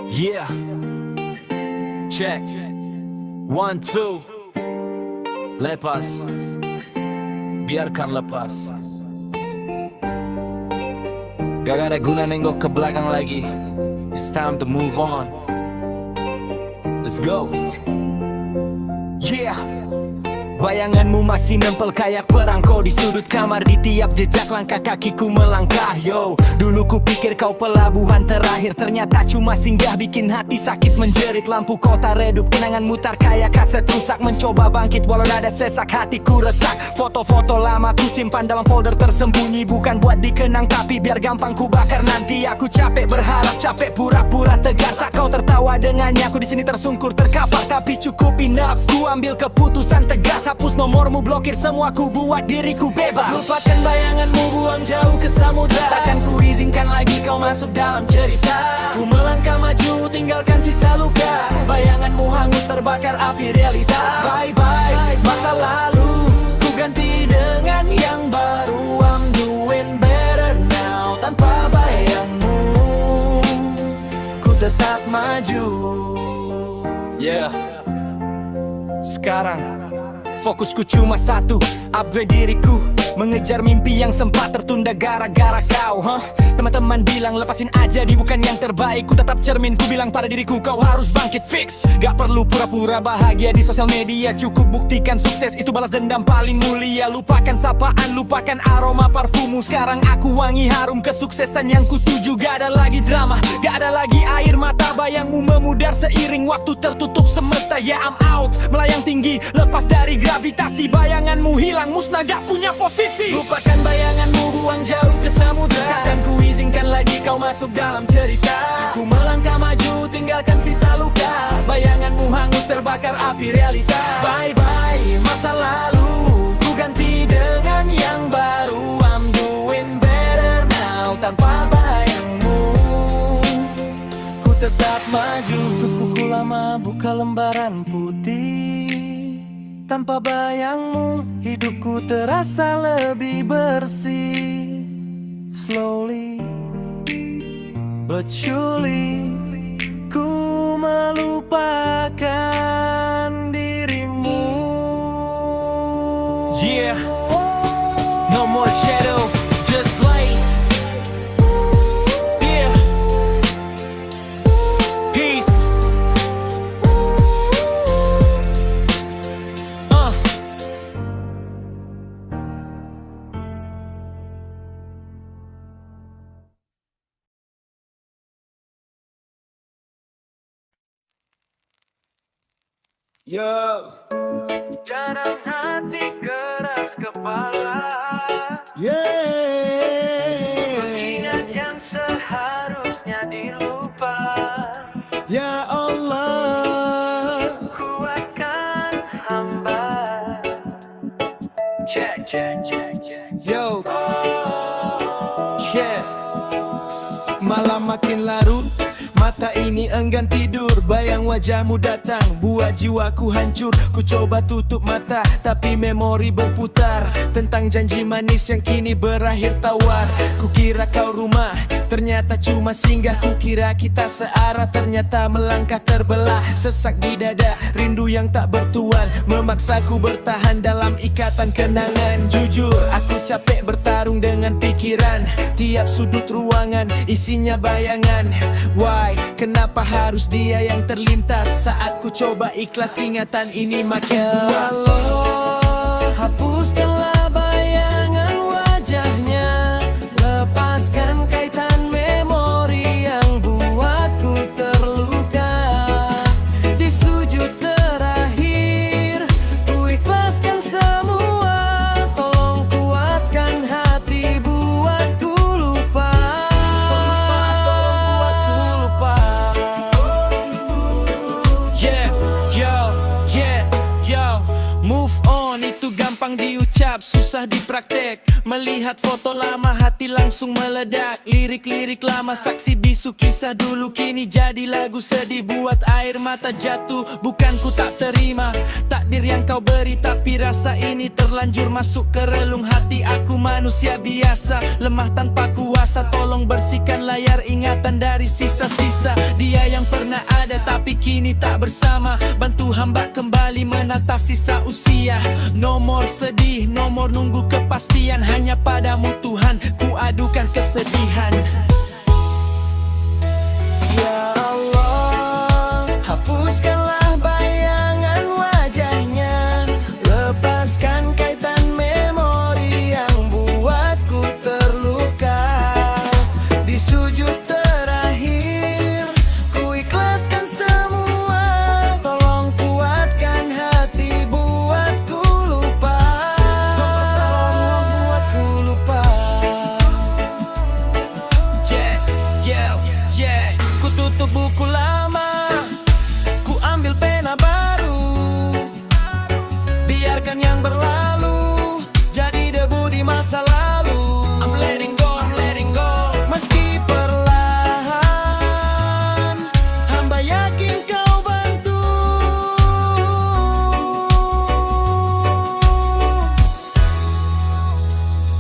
Yeah, check. 1, 2. Lepas, biarkan lepas. Gak ada guna nengok ke belakang lagi. It's time to move on. Let's go. Yeah. Bayanganmu masih nempel kayak perangko di sudut kamar. Di tiap jejak langkah kakiku melangkah. Yo, dulu ku pikir kau pelabuhan terakhir, ternyata cuma singgah bikin hati sakit menjerit. Lampu kota redup, kenangan mutar kayak kaset rusak. Mencoba bangkit walau ada sesak, hatiku retak. Foto-foto lama ku simpan dalam folder tersembunyi. Bukan buat dikenang tapi biar gampang ku bakar nanti. Aku capek berharap, capek pura-pura tegar. Saat kau tertawa dengannya, aku di sini tersungkur terkapar. Tapi cukup enough, ku ambil keputusan tegas. Hapus nomormu, blokir semua, ku buat diriku bebas. Lupakan bayanganmu, buang jauh ke samudra. Takkan ku izinkan lagi kau masuk dalam cerita. Ku melangkah maju, tinggalkan sisa luka. Bayanganmu hangus terbakar api realita. Bye-bye masa lalu, ku ganti dengan yang baru. I'm doing better now. Tanpa bayangmu, ku tetap maju. Yeah. Sekarang fokusku cuma satu, upgrade diriku, mengejar mimpi yang sempat tertunda gara-gara kau. Teman-teman bilang lepasin aja, di bukan yang terbaik. Ku tetap cermin, ku bilang pada diriku kau harus bangkit fix. Gak perlu pura-pura bahagia di sosial media, cukup buktikan sukses itu balas dendam paling mulia. Lupakan sapaan, lupakan aroma parfummu. Sekarang aku wangi harum kesuksesan yang kutuju. Gak ada lagi drama, gak ada lagi air mata. Bayangmu memudar seiring waktu tertutup semesta. Ya I'm out, melayang tinggi, lepas dari gravitasi. Bayanganmu hilang, musnah gak punya posisi. Lupakan bayanganmu, buang jauh ke samudra. Takkan ku izinkan lagi kau masuk dalam cerita. Ku melangkah maju, tinggalkan sisa luka. Bayanganmu hangus terbakar api realita. Bye-bye masa lalu, ku ganti dengan yang baru. I'm doing better now. Tanpa bayangmu, ku tetap maju. Buku lama buka lembaran putih. Tanpa bayangmu, hidupku terasa lebih bersih. Slowly but surely, ku melupakan dirimu. Yeah, no more shadow, just light. Yeah, peace. Yo, dalam hati keras kepala. Yeah, mengingat yang seharusnya dilupa. Ya Allah, kuatkan hamba. Check, check, check, check. Yo, yeah. Malam makin larut, mata ini enggan tidur. Bayang wajahmu datang, buat jiwaku hancur. Ku coba tutup mata, tapi memori berputar. Tentang janji manis yang kini berakhir tawar. Ku kira kau rumah, ternyata cuma singgah. Ku kira kita searah, ternyata melangkah terbelah. Sesak di dada, rindu yang tak bertuan, memaksaku bertahan dalam ikatan kenangan. Jujur, aku capek bertarung dengan pikiran. Tiap sudut ruangan, isinya bayangan. Why? Kenapa harus dia yang terlintas? Saat ku coba ikhlas, ingatan ini makin puas. Hapuskanlah bayangan wajahnya. Lepaskan kaitan memori yang buatku terluka. Di sujud terakhir, ku ikhlaskan semua. Tolong kuatkan hati, buatku lupa. Move on itu gampang diucap, susah dipraktek. Melihat foto lama, hati langsung meledak. Lirik-lirik lama, saksi bisu kisah dulu, kini jadi lagu sedih. Buat air mata jatuh, bukan ku tak terima takdir yang kau beri, tapi rasa ini terlanjur masuk ke relung hati. Aku manusia biasa, lemah tanpa kuasa. Tolong bersihkan layar ingatan dari sisa-sisa dia yang pernah kini tak bersama. Bantu hamba kembali menata sisa usia. Nomor sedih, nomor nunggu kepastian. Hanya padamu Tuhan ku adukan kesedihan. Ya Allah, hapuskanlah bayangan wajahnya. Lepaskan kaitan memori yang buatku terluka. Di sujud terakhir ku ikhlaskan semua. Tolong kuatkan hati buatku lupa. Tolong buatku lupa. Yeah. Ku tutup buku lama, ku ambil pena baru. Biarkan yang berlalu jadi debu di masa lalu. I'm letting go, I'm letting go. Meski perlahan, hamba yakin kau bantu.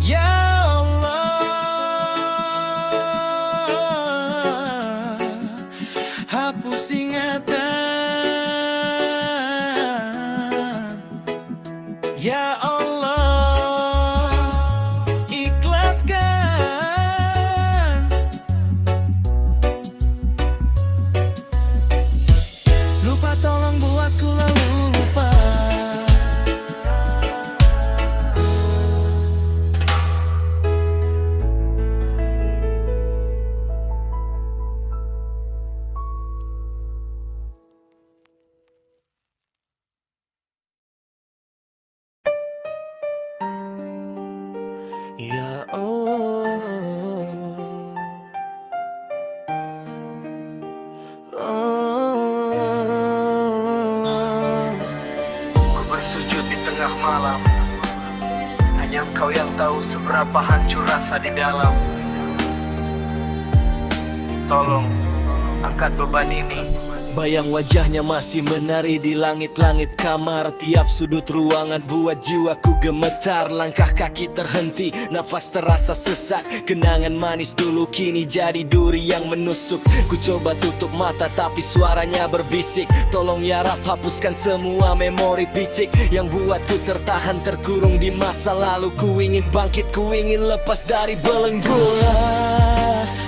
Ya Allah, hapus ingatan. Ya Allah, ikhlaskan. Lupa tolong buatku lalu lupa. Ya Ku bersujud di tengah malam. Hanya Engkau yang tahu seberapa hancur rasa di dalam. Tolong angkat beban ini. Bayang wajahnya masih menari di langit-langit kamar. Tiap sudut ruangan buat jiwaku gemetar. Langkah kaki terhenti, nafas terasa sesak. Kenangan manis dulu kini jadi duri yang menusuk. Ku coba tutup mata tapi suaranya berbisik. Tolong ya Rab, hapuskan semua memori picik yang buatku tertahan terkurung di masa lalu. Ku ingin bangkit, ku ingin lepas dari belenggu.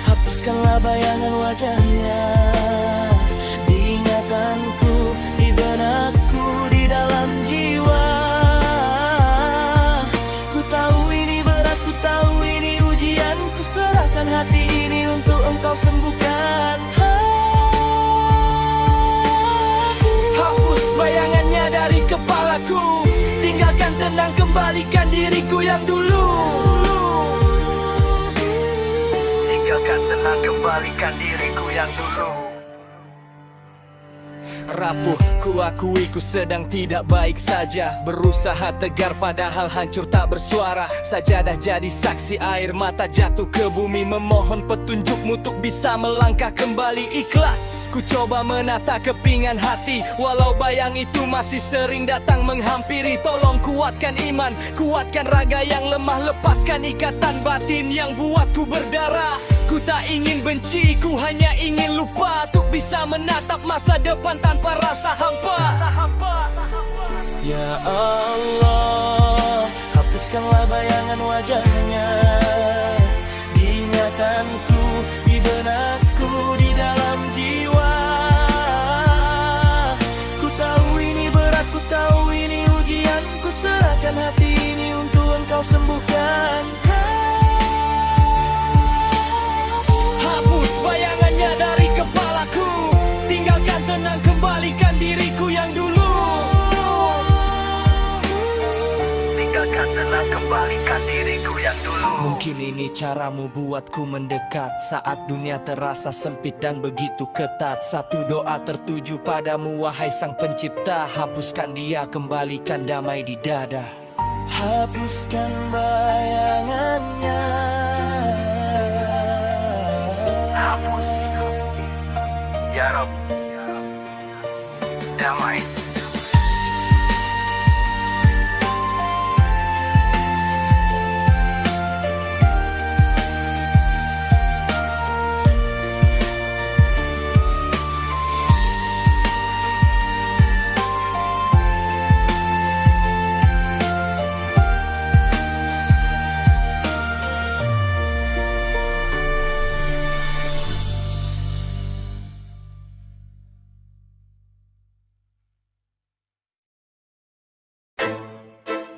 Hapuskanlah bayangan wajahnya di ingatanku, di benakku, di dalam jiwa. Ku tahu ini berat, ku tahu ini ujian. Ku serahkan hati ini untuk Engkau sembuhkan. Hapus bayangannya dari kepalaku. Tinggalkan tenang, kembalikan diriku yang dulu. Tinggalkan tenang, kembalikan diriku yang dulu. Rapuh, ku akui ku sedang tidak baik saja. Berusaha tegar padahal hancur tak bersuara. Sajadah jadi saksi, air mata jatuh ke bumi. Memohon petunjukmu untuk bisa melangkah kembali ikhlas. Ku coba menata kepingan hati, walau bayang itu masih sering datang menghampiri. Tolong kuatkan iman, kuatkan raga yang lemah. Lepaskan ikatan batin yang buatku berdarah. Ku tak ingin benci, ku hanya ingin lupa. Untuk bisa menatap masa depan tanpa rasa hampa. Ya Allah, hapuskanlah bayangan wajahnya di ingatanku, di benakku, di dalam jiwa. Ku tahu ini berat, ku tahu ini ujian. Ku serahkan hati ini untuk Engkau sembuhkan. Hapus bayangannya dari kepalaku. Tinggalkan tenang, kembalikan diriku yang dulu. Tinggalkan tenang, kembalikan diriku yang dulu. Mungkin ini caramu buatku mendekat saat dunia terasa sempit dan begitu ketat. Satu doa tertuju padamu wahai Sang Pencipta. Hapuskan dia, kembalikan damai di dada. Hapuskan bayangannya. Hapus ya Rob, damai.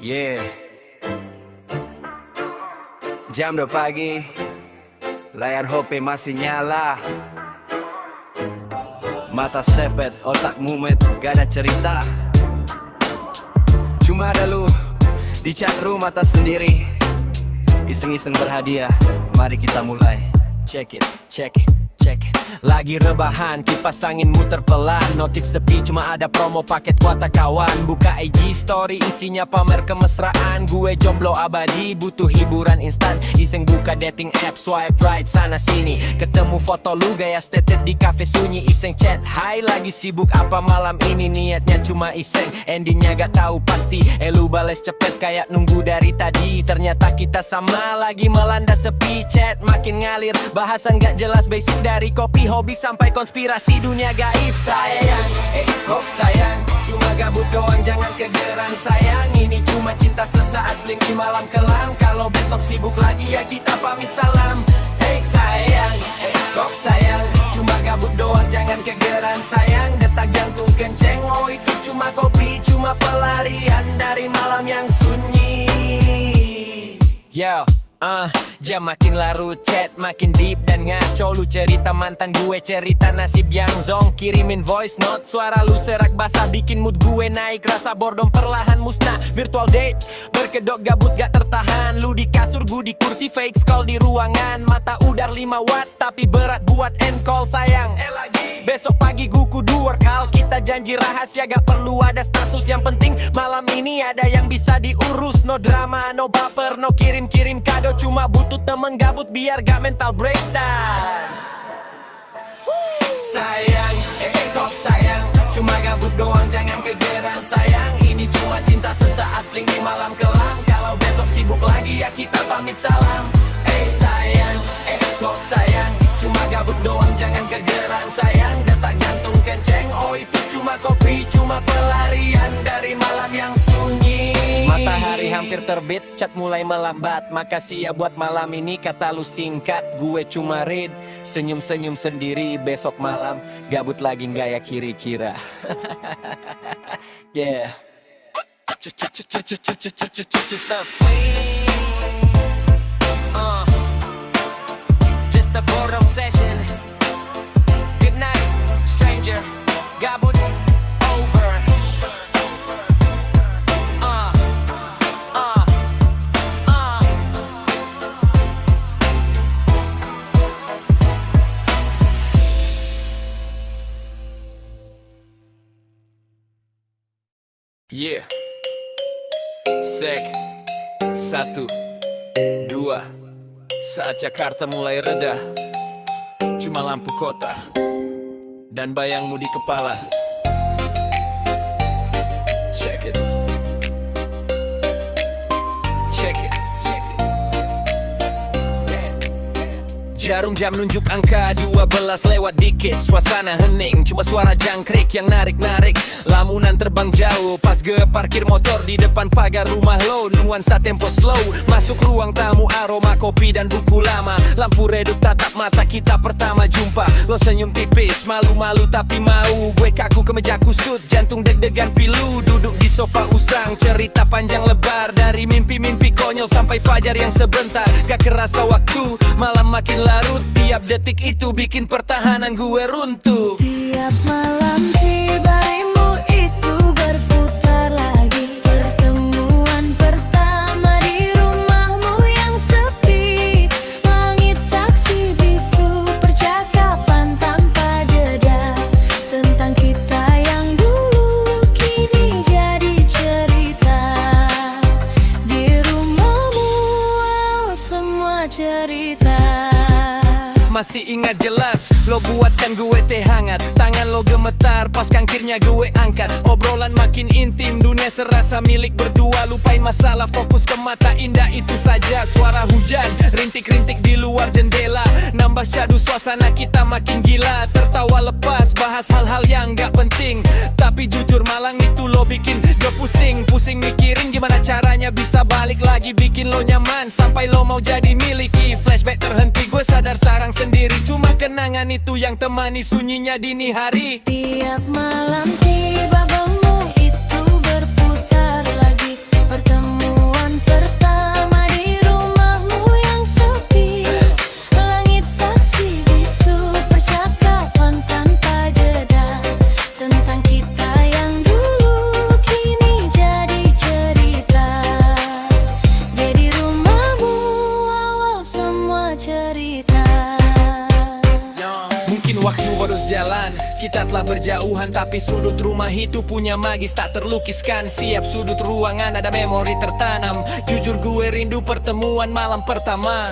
Yeah. Jam 2 pagi, layar HP masih nyala. Mata sepet, otak mumet, gak ada cerita. Cuma ada lu di chat room mata sendiri. Iseng-iseng berhadiah, mari kita mulai. Check it, check it, check it. Lagi rebahan, kipas angin muter pelan. Notif sepi, cuma ada promo paket kuota kawan. Buka IG story, isinya pamer kemesraan. Gue jomblo abadi, butuh hiburan instan. Iseng buka dating app, swipe right sana sini. Ketemu foto lu gaya stetet di cafe sunyi. Iseng chat, hai lagi sibuk apa malam ini. Niatnya cuma iseng, endingnya gak tahu pasti. Lu bales cepet kayak nunggu dari tadi. Ternyata kita sama, lagi melanda sepi. Chat makin ngalir, bahasan gak jelas. Basic dari kopi, hobi sampai konspirasi dunia gaib. Sayang, kok sayang, cuma gabut doang jangan kegeran sayang. Ini cuma cinta sesaat, blink di malam kelam. Kalau besok sibuk lagi ya kita pamit salam. Hey sayang, kok sayang, cuma gabut doang jangan kegeran sayang. Detak jantung kenceng, oh itu cuma kopi, cuma pelarian dari malam yang sunyi. Yo, jam makin larut, chat makin deep dan ngaco. Lu cerita mantan gue, cerita nasib yang zong. Kirimin voice note, suara lu serak basah. Bikin mood gue naik, rasa boredom perlahan musnah. Virtual date, berkedok gabut gak tertahan. Lu di kasur, gue di kursi, fake scroll di ruangan. Mata udar 5 watt, tapi berat buat end call sayang. Besok pagi gue kudu workout. Kita janji rahasia, gak perlu ada status. Yang penting malam ini ada yang bisa diurus. No drama, no baper, no kirim-kirim kado. Cuma butuh temen gabut biar gak mental breakdown. Sayang, kok sayang, cuma gabut doang jangan kegeran sayang. Ini cuma cinta sesaat, fling di malam kelam. Kalau besok sibuk lagi ya kita pamit salam. Sayang, kok sayang, cuma gabut doang jangan kegeran sayang. Detak jantung kenceng, oh itu cuma kopi, cuma pelarian dari malam yang sunyi. Matahari hampir terbit, cat mulai melambat. Makasih ya buat malam ini, kata lu singkat. Gue cuma read, senyum-senyum sendiri. Besok malam, gabut lagi nggak ya kira-kira. Yeah. Just a boredom session. Good night, stranger. Gabut over. Yeah. Sek 1, 2. Saat Jakarta mulai reda, cuma lampu kota dan bayangmu di kepala. Check it. Check it. Jarum jam nunjuk angka 12 lewat dikit. Suasana hening, cuma suara jangkrik yang narik-narik. Lamunan terbang jauh, pas gue parkir motor di depan pagar rumah lo. Nuansa tempo slow, masuk ruang tamu, aroma kopi dan buku lama. Lampu redup tatap mata kita pertama jumpa. Lo senyum tipis, malu-malu tapi mau. Gue kaku kemeja kusut, jantung deg-degan pilu. Duduk di sofa usang, cerita panjang lebar. Dari mimpi-mimpi konyol sampai fajar yang sebentar. Gak kerasa waktu, malam makin larut. Tiap detik itu bikin pertahanan gue runtuh. Setiap malam dibarimu itu berputar lagi. Pertemuan pertama di rumahmu yang sepi. Langit saksi bisu percakapan tanpa jeda. Tentang kita yang dulu kini jadi cerita. Di rumahmu semua cerita. Masih ingat jelas, lo buatkan gue teh hangat. Tangan lo gemetar, pas kangkirnya gue angkat. Obrolan makin intim, dunia serasa milik berdua. Lupain masalah, fokus ke mata indah itu saja. Suara hujan, rintik-rintik di luar jendela. Nambah syadu suasana kita makin gila. Tertawa lepas, bahas hal-hal yang gak penting. Tapi jujur malang itu lo bikin gue pusing. Pusing mikirin gimana caranya bisa balik lagi. Bikin lo nyaman, sampai lo mau jadi miliki. Flashback terhenti, gue sadar sarang sendiri. Cuma kenangan itu yang temani sunyinya dini hari. Tiap malam tiba baumu itu berputar lagi. Pertemuan jalan. Kita telah berjauhan tapi sudut rumah itu punya magis tak terlukiskan. Siap sudut ruangan ada memori tertanam. Jujur gue rindu pertemuan malam pertama.